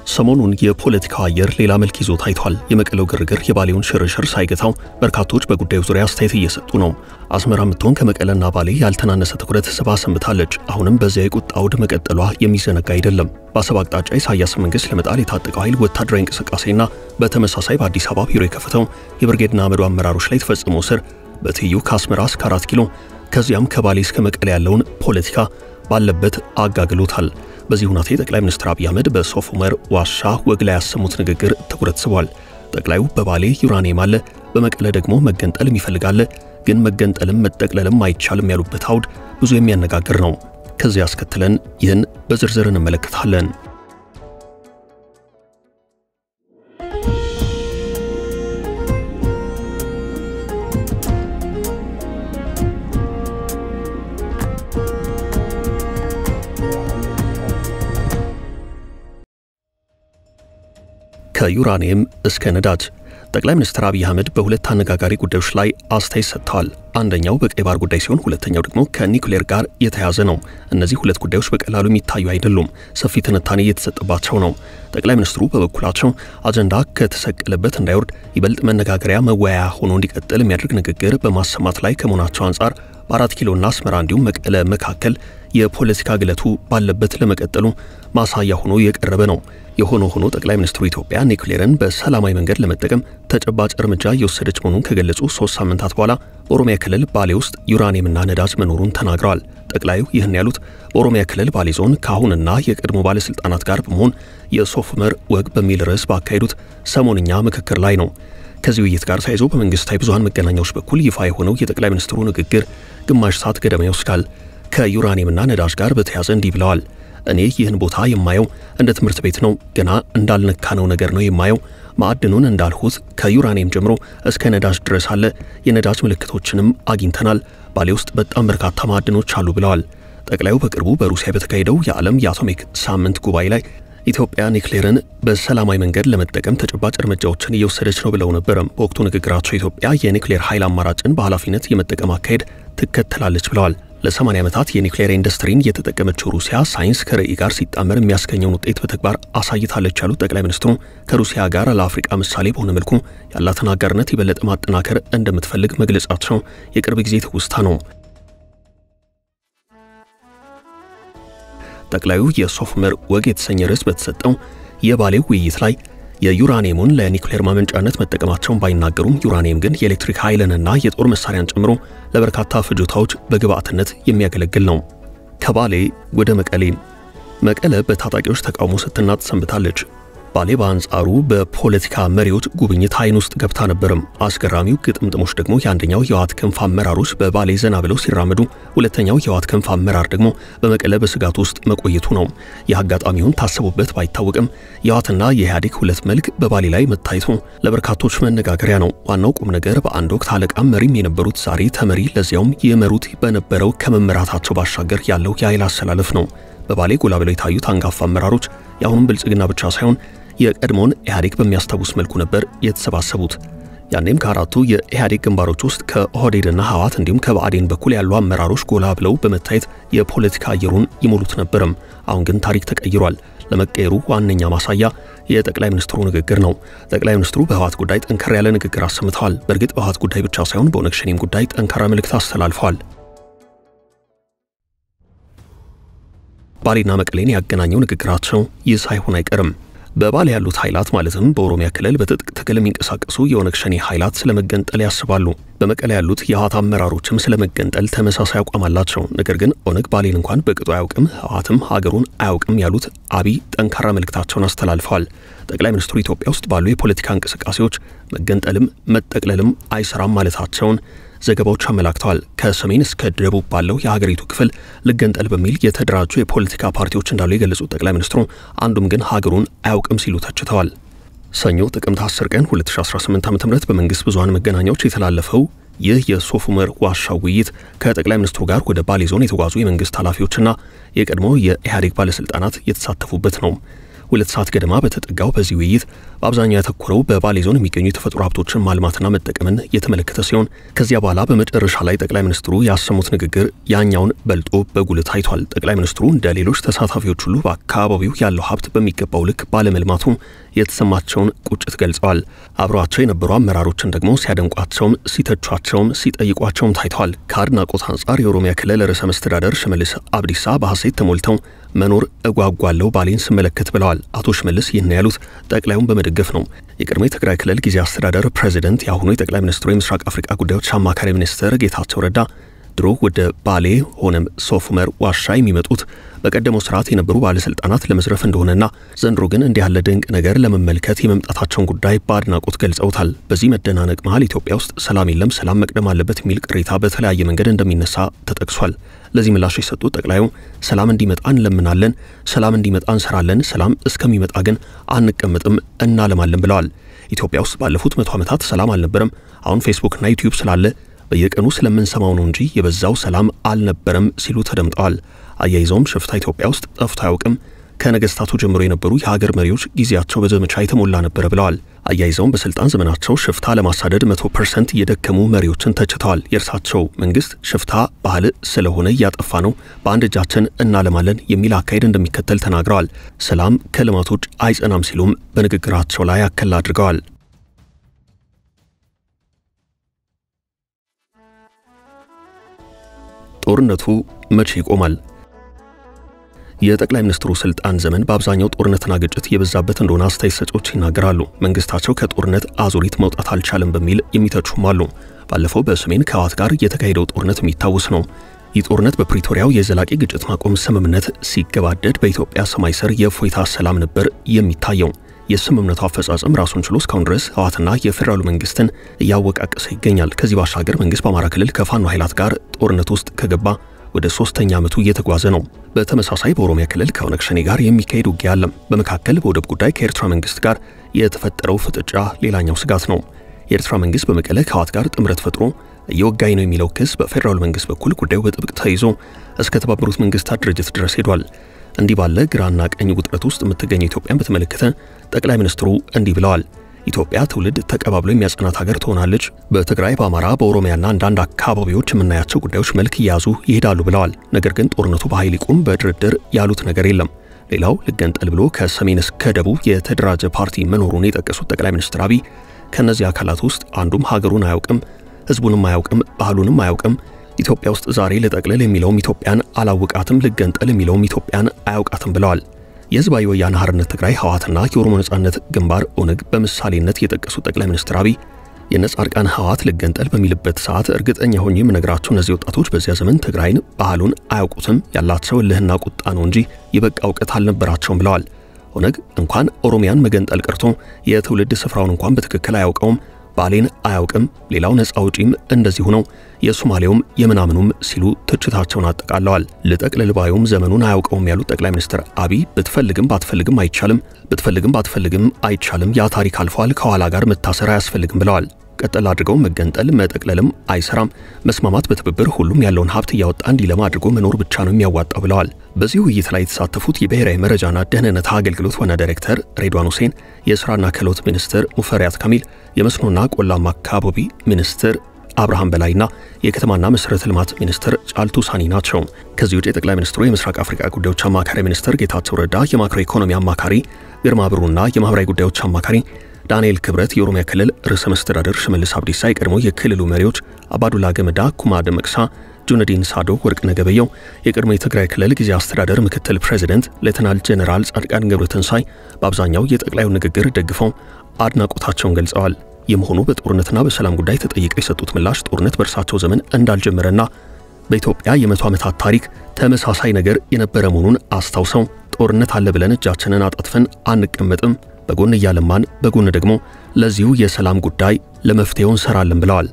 ሰሞኑን የፖለቲካው አየር ሌላ መልክ ይዞ ታይቷል። የመቀለው ግርግር የባሌውን ሽርሽር ሳይገታው በርካቶች በጉዳዩ ዙሪያ አስተያየት እየሰጡ ነው። አስመራ ምትሆን ከመቀለና ባሌ ያልተናነሰ ትኩረት ስባ ሰንብታለች። አሁንም በዚያ የቁጣ አውድ መቀጠሏ የሚዘነጋ አይደለም። በአሰብ አቅጣጫ ኢሳያስ መንግስት ለመጣል የታጠቀው ኃይል ወታደራዊ እንቅስቃሴና በተመሳሳይ በአዲስ አበባ ቢሮ የከፈተው የብርጌድና አመዱ አመራሮች ላይ ተፈጽሞ ስር በትይዩ ከአስመራ እስከ 4 ኪሎ ከዚያም ከባሌ እስከ መቀለ ያለውን ፖለቲካ ባለበት አጋግሎታል። በዚህ ሁናቴ ጠቅላይ ሚኒስትር አብይ አህመድ በሶፍ ዑመር ዋሻ ወግ ላይ ያሰሙት ንግግር ትኩረት ስቧል። ጠቅላዩ በባሌ ዩራኒየም አለ፣ በመቀለ ደግሞ መገንጠልም ይፈልጋል፣ ግን መገንጠልም መጠቅለልም አይቻልም ያሉበት አውድ ብዙ የሚያነጋግር ነው። ከዚህ አስከትለን ይህን በዝርዝር እንመለከታለን። ከዩራኒየም እስከ ነዳጅ ጠቅላይ ሚኒስትር አብይ አህመድ በሁለት አነጋጋሪ ጉዳዮች ላይ አስተያየት ሰጥተዋል። አንደኛው በቀይ ባህር ጉዳይ ሲሆን ሁለተኛው ደግሞ ከኒውክሌር ጋር የተያያዘ ነው። እነዚህ ሁለት ጉዳዮች በቀላሉ የሚታዩ አይደሉም፣ ሰፊ ትንታኔ እየተሰጠባቸው ነው። ጠቅላይ ሚኒስትሩ በበኩላቸው አጀንዳ ከተሰቀለበት እንዳይወርድ ይበልጥ መነጋገሪያ መወያያ ሆኖ እንዲቀጥል የሚያደርግ ንግግር በማሰማት ላይ ከመሆናቸው አንጻር በ4 ኪሎና አስመራ እንዲሁም መቀለ መካከል የፖለቲካ ግለቱ ባለበት ለመቀጠሉ ማሳያ ሆኖ የቀረበ ነው። የሆነ ሆኖ ጠቅላይ ሚኒስትሩ ኢትዮጵያ ኒውክሌርን በሰላማዊ መንገድ ለመጠቀም ተጨባጭ እርምጃ እየወሰደች መሆኑን ከገለጹ 3 ሳምንታት በኋላ በኦሮሚያ ክልል ባሌ ውስጥ ዩራኒየምና ነዳጅ መኖሩን ተናግረዋል። ጠቅላዩ ይህን ያሉት በኦሮሚያ ክልል ባሌ ዞን ካሁንና የቀድሞ ባለስልጣናት ጋር በመሆን የሶፍ ዑመር ወግ በሚል ርዕስ ባካሄዱት ሰሞንኛ ምክክር ላይ ነው። ከዚህ ውይይት ጋር ተያይዞ በመንግስታዊ ብዙሃን መገናኛዎች በኩል ይፋ የሆነው የጠቅላይ ሚኒስትሩ ንግግር ግማሽ ሰዓት ገደማ ይወስዳል። ከዩራኒየምና ነዳጅ ጋር በተያያዘ እንዲህ ብለዋል። እኔ ይህን ቦታ የማየው እንደ ትምህርት ቤት ነው። ገና እንዳልነካነው ነገር ነው የማየው። ማዕድኑን እንዳልሁት ከዩራኒየም ጀምሮ እስከ ነዳጅ ድረስ አለ። የነዳጅ ምልክቶችንም አግኝተናል። ባሌ ውስጥ በጣም በርካታ ማዕድኖች አሉ ብለዋል። ጠቅላዩ በቅርቡ በሩሲያ በተካሄደው የዓለም የአቶሚክ ሳምንት ጉባኤ ላይ ኢትዮጵያ ኒውክሌርን በሰላማዊ መንገድ ለመጠቀም ተጨባጭ እርምጃዎችን እየወሰደች ነው ብለው ነበር። በወቅቱ ንግግራቸው ኢትዮጵያ የኒውክሌር ኃይል አማራጭን በኃላፊነት የመጠቀም አካሄድ ትከተላለች ብለዋል። ለ80 ዓመታት የኒውክሌር ኢንዱስትሪን የተጠቀመችው ሩሲያ ሳይንስ ከራዕይ ጋር ሲጣመር የሚያስገኘውን ውጤት በተግባር አሳይታለች ያሉት ጠቅላይ ሚኒስትሩ ከሩሲያ ጋር ለአፍሪካ ምሳሌ በሆነ መልኩ ያላትን አጋርነት የበለጠ ማጠናከር እንደምትፈልግ መግለጻቸው የቅርብ ጊዜ ትውስታ ነው። ጠቅላዩ የሶፍ ዑመር ወግ የተሰኘ ርዕስ በተሰጠው የባሌው ውይይት ላይ የዩራኒየሙን ለኒውክሌር ማመንጫነት መጠቀማቸውን ባይናገሩም ዩራኒየም ግን የኤሌክትሪክ ኃይልንና የጦር መሳሪያን ጨምሮ ለበርካታ ፍጆታዎች በግብአትነት የሚያገለግል ነው። ከባሌ ወደ መቀለ በታጣቂዎች ተቃውሞ ስትናጥ ሰንብታለች። ባሌ በአንጻሩ በፖለቲካ መሪዎች ጉብኝት አይን ውስጥ ገብታ ነበርም። አስገራሚው ግጥምጥሞች ደግሞ የአንደኛው የህወሓት ክንፍ አመራሮች በባሌ ዘና ብለው ሲራመዱ፣ ሁለተኛው የህወሓት ክንፍ አመራር ደግሞ በመቀለ በስጋት ውስጥ መቆየቱ ነው። የአጋጣሚውን ታስቦበት ባይታወቅም የህወሓትና የኢህአዴግ ሁለት መልክ በባሌ ላይ መታየቱ ለበርካቶች መነጋገሪያ ነው። ዋናው ቁም ነገር በአንድ ወቅት አለቃም መሪም የነበሩት ዛሬ ተመሪ ለዚያውም የመሩት በነበረው ከመመራታቸው ባሻገር ያለው የኃይል አሰላለፍ ነው። በባሌ ጎላ ብለው የታዩት አንጋፋ አመራሮች የአሁኑም ብልጽግና ብቻ ሳይሆን የቀድሞውን ኢህአዴግ በሚያስታውስ መልኩ ነበር የተሰባሰቡት። ያኔም ከአራቱ የኢህአዴግ ግንባሮች ውስጥ ከኦህዴድና ህወሓት እንዲሁም ከብአዴን በኩል ያሉ አመራሮች ጎላ ብለው በመታየት የፖለቲካ አየሩን ይሞሉት ነበርም። አሁን ግን ታሪክ ተቀይሯል። ለመቀየሩ ዋነኛ ማሳያ የጠቅላይ ሚኒስትሩ ንግግር ነው። ጠቅላይ ሚኒስትሩ በህወሓት ጉዳይ ጠንከር ያለ ንግግር አሰምተዋል። በእርግጥ በህወሓት ጉዳይ ብቻ ሳይሆን በኦነግ ሸኔም ጉዳይ ጠንካራ መልእክት አስተላልፈዋል። ባሌና መቀሌን ያገናኘው ንግግራቸው ይህ ሳይሆን አይቀርም። በባሌ ያሉት ኃይላት ማለትም በኦሮሚያ ክልል በትጥቅ ትግል የሚንቀሳቀሱ የኦነግ ሸኔ ኃይላት ስለመገንጠል ያስባሉ። በመቀለ ያሉት የህወሓት አመራሮችም ስለመገንጠል ተመሳሳይ አቋም አላቸው። ነገር ግን ኦነግ ባሌን እንኳን በቅጡ አያውቅም፣ ህወሓትም ሀገሩን አያውቅም ያሉት አብይ ጠንካራ መልእክታቸውን አስተላልፈዋል። ጠቅላይ ሚኒስትሩ ኢትዮጵያ ውስጥ ባሉ የፖለቲካ እንቅስቃሴዎች መገንጠልም መጠቅለልም አይሰራም ማለታቸውን ዘገባዎች አመላክተዋል። ከሰሜን እስከ ደቡብ ባለው የሀገሪቱ ክፍል ልገንጠል በሚል የተደራጁ የፖለቲካ ፓርቲዎች እንዳሉ የገለጹት ጠቅላይ ሚኒስትሩ አንዱም ግን ሀገሩን አያውቅም ሲሉ ተችተዋል። ሰኞ ጥቅምት 10 ቀን 2018 ዓ.ም በመንግስት ብዙሃን መገናኛዎች የተላለፈው ይህ የሶፍ ዑመር ዋሻው ውይይት ከጠቅላይ ሚኒስትሩ ጋር ወደ ባሌ ዞን የተጓዙ የመንግስት ኃላፊዎችና የቀድሞ የኢህአዴግ ባለስልጣናት የተሳተፉበት ነው። 2 ሰዓት ገደማ በተጠጋው በዚህ ውይይት በአብዛኛው ያተኮረው በባሌ ዞን የሚገኙ የተፈጥሮ ሀብቶችን ማልማትና መጠቀምን የተመለከተ ሲሆን ከዚያ በኋላ በመጨረሻ ላይ ጠቅላይ ሚኒስትሩ ያሰሙት ንግግር ያኛውን በልጦ በጉልህ ታይቷል። ጠቅላይ ሚኒስትሩ እንደ ሌሎች ተሳታፊዎች ሁሉ በአካባቢው ያለው ሀብት በሚገባው ልክ ባለመልማቱ የተሰማቸውን ቁጭት ገልጸዋል። አብረዋቸው የነበሩ አመራሮችን ደግሞ ሲያደንቋቸውም ሲተቿቸውም ሲጠይቋቸውም ታይተዋል። ከአድናቆት አንጻር የኦሮሚያ ክልል ርዕሰ መስተዳደር ሽመልስ አብዲሳ በሐሴት ተሞልተው መኖር እጓጓለሁ ባሌን ስመለከት ብለዋል። አቶ ሽመልስ ይህን ያሉት ጠቅላዩን በመደገፍ ነው። የቀድሞ የትግራይ ክልል ጊዜያዊ አስተዳደር ፕሬዝዳንት የአሁኑ የጠቅላይ ሚኒስትሩ የምስራቅ አፍሪካ ጉዳዮች አማካሪ ሚኒስትር ጌታቸው ረዳ ድሮ ወደ ባሌ ሆነም ሶፍ ዑመር ዋሻ የሚመጡት በቀደመው ስርዓት የነበሩ ባለስልጣናት ለመዝረፍ እንደሆነና ዘንድሮ ግን እንዲህ ያለ ድንቅ ነገር ለመመልከት የመምጣታቸውን ጉዳይ በአድናቆት ገልጸውታል። በዚህ መደናነቅ መሃል ኢትዮጵያ ውስጥ ሰላም የለም፣ ሰላም መቅደም አለበት የሚል ቅሬታ በተለያየ መንገድ እንደሚነሳ ተጠቅሷል። ለዚህ ምላሽ የሰጡት ጠቅላዩ ሰላም እንዲመጣ እንለምናለን፣ ሰላም እንዲመጣ እንሰራለን፣ ሰላም እስከሚመጣ ግን አንቀመጥም እናለማለን ብለዋል። ኢትዮጵያ ውስጥ ባለፉት 100 ዓመታት ሰላም አልነበረም። አሁን ፌስቡክ እና ዩቲዩብ ስላለ በየቀኑ ስለምንሰማው ነው እንጂ የበዛው ሰላም አልነበረም ሲሉ ተደምጠዋል። አያይዘውም ሽፍታ ኢትዮጵያ ውስጥ ጠፍቶ አያውቅም፣ ከነገስታቱ ጀምሮ የነበሩ የሀገር መሪዎች ጊዜያቸው በዘመቻ የተሞላ ነበር ብለዋል። አያይዘውም በስልጣን ዘመናቸው ሽፍታ ለማሳደድ 100% የደከሙ መሪዎችን ተችተዋል። የእርሳቸው መንግስት ሽፍታ ባህል ስለሆነ እያጠፋ ነው፣ በአንድ እጃችን እናለማለን የሚል አካሄድ እንደሚከተል ተናግረዋል። ሰላም ከልማቶች አይጸናም ሲሉም በንግግራቸው ላይ አከል አድርገዋል። ጦርነቱ መቼ ይቆማል? የጠቅላይ ሚኒስትሩ ስልጣን ዘመን በአብዛኛው ጦርነትና ግጭት የበዛበት እንደሆነ አስተያየት ሰጪዎች ይናገራሉ። መንግስታቸው ከጦርነት አዙሪት መውጣት አልቻለም በሚል የሚተቹም አሉ። ባለፈው በሰሜን ከህወሓት ጋር የተካሄደው ጦርነት የሚታወስ ነው። ይህ ጦርነት በፕሪቶሪያው የዘላቂ ግጭት ማቆም ስምምነት ሲገባደድ በኢትዮጵያ ሰማይ ስር የእፎይታ ሰላም ነበር የሚታየው። የስምምነቱ አፈጻጸም ራሱን ችሎ እስካሁን ድረስ ህወሓትና የፌደራሉ መንግስትን እያወቃቀሰ ይገኛል። ከዚህ ባሻገር መንግስት በአማራ ክልል ከፋኖ ኃይላት ጋር ጦርነት ውስጥ ከገባ ወደ 3ኛ ዓመቱ እየተጓዘ ነው። በተመሳሳይ በኦሮሚያ ክልል ከኦነግ ሸኔ ጋር የሚካሄድ ውጊያ አለ። በመካከል በወደብ ጉዳይ ከኤርትራ መንግስት ጋር የተፈጠረው ፍጥጫ ሌላኛው ስጋት ነው። የኤርትራ መንግስት በመቀለ ከህወሓት ጋር ጥምረት ፈጥሮ እየወጋኝ ነው የሚለው ክስ በፌደራሉ መንግስት በኩል ጉዳዩ በጥብቅ ተይዞ እስከ ተባበሩት መንግስታት ድርጅት ድረስ ሄዷል። እንዲህ ባለ ግራና ቀኝ ውጥረት ውስጥ የምትገኘው ኢትዮጵያን በተመለከተ ጠቅላይ ሚኒስትሩ እንዲህ ብለዋል። ኢትዮጵያ ትውልድ ተቀባብሎ የሚያጸናት ሀገር ትሆናለች። በትግራይ፣ በአማራ፣ በኦሮሚያና አንዳንድ አካባቢዎች የምናያቸው ጉዳዮች መልክ እየያዙ ይሄዳሉ ብለዋል። ነገር ግን ጦርነቱ በኃይል ይቁም በድርድር ያሉት ነገር የለም። ሌላው ልገንጠል ብሎ ከሰሜን እስከ ደቡብ የተደራጀ ፓርቲ መኖሩን የጠቀሱት ጠቅላይ ሚኒስትር አብይ ከነዚህ አካላት ውስጥ አንዱም ሀገሩን አያውቅም፣ ህዝቡንም አያውቅም፣ ባህሉንም አያውቅም። ኢትዮጵያ ውስጥ ዛሬ ለጠቅለል የሚለውም ኢትዮጵያን አላውቃትም፣ ልገንጠል የሚለውም ኢትዮጵያን አያውቃትም ብለዋል። የህዝባዊ ወያነ ሓርነት ትግራይ ህወሓትና የኦሮሞ ነጻነት ግንባር ኦነግ በምሳሌነት የጠቀሱት ጠቅላይ ሚኒስትር አብይ የነጻድቃን ህወሓት ልገንጠል በሚልበት ሰዓት እርግጠኛ ሆኜ የምነግራቸው እነዚህ ወጣቶች በዚያ ዘመን ትግራይን ባህሉን አያውቁትም፣ ያላቸው እልህና ቁጣ ነው እንጂ የበቃ እውቀት አልነበራቸውም ብለዋል። ኦነግ እንኳን ኦሮሚያን መገንጠል ቀርቶ የትውልድ ስፍራውን እንኳን በትክክል አያውቀውም፣ ባሌን አያውቅም፣ ሌላው ነጻ አውጪም እንደዚሁ ነው፣ የሶማሌውም የምናምኑም ሲሉ ትችታቸውን አጠቃለዋል። ለጠቅለል ባዩም ዘመኑን አያውቀውም ያሉት ጠቅላይ ሚኒስትር አብይ ብትፈልግም ባትፈልግም አይቻልም፣ ብትፈልግም ባትፈልግም አይቻልም፣ ያ ታሪክ አልፏል፣ ከኋላ ጋር መታሰር አያስፈልግም ብለዋል። ቀጠል አድርገው መገንጠል መጠቅለልም አይሰራም፣ መስማማት በትብብር ሁሉም ያለውን ሀብት እያወጣ እንዲለማ አድርጎ መኖር ብቻ ነው የሚያዋጣው ብለዋል። በዚህ ውይይት ላይ የተሳተፉት የብሔራዊ መረጃና ደህንነት አገልግሎት ዋና ዳይሬክተር ሬድዋን ሁሴን፣ የስራና ክህሎት ሚኒስትር ሙፈሪያት ካሚል፣ የመስኖና ቆላማ አካባቢ ሚኒስትር አብርሃም በላይና የከተማና መሰረተ ልማት ሚኒስትር ጫልቱ ሳኒ ናቸው። ከዚህ ውጪ ጠቅላይ ሚኒስትሩ የምስራቅ አፍሪካ ጉዳዮች አማካሪ ሚኒስትር ጌታቸው ረዳ፣ የማክሮ ኢኮኖሚ አማካሪ ግርማ ብሩና የማህበራዊ ጉዳዮች አማካሪ ዳንኤል ክብረት፣ የኦሮሚያ ክልል ርዕሰ መስተዳደር ሽመልስ አብዲሳ፣ የቀድሞ የክልሉ መሪዎች አባዱላ ገመዳ፣ ኩማ ደመቅሳ፣ ጁነዲን ሳዶ፣ ወርቅነህ ገበየሁ፣ የቀድሞ የትግራይ ክልል ጊዜያዊ አስተዳደር ምክትል ፕሬዝዳንት ሌተናል ጄኔራል ጻድቃን ገብረትንሳይ በአብዛኛው የጠቅላዩ ንግግር ደግፈው አድናቆታቸውን ገልጸዋል። የመሆኑ በጦርነትና በሰላም ጉዳይ ተጠይቀው የሰጡት ምላሽ ጦርነት በእርሳቸው ዘመን እንዳልጀመረና በኢትዮጵያ የ100 ዓመታት ታሪክ ተመሳሳይ ነገር የነበረ መሆኑን አስታውሰው ጦርነት አለ ብለን እጃችንን አጣጥፈን አንቀመጥም፣ በጎን እያለማን በጎን ደግሞ ለዚሁ የሰላም ጉዳይ ለመፍትሄው እንሰራለን ብለዋል።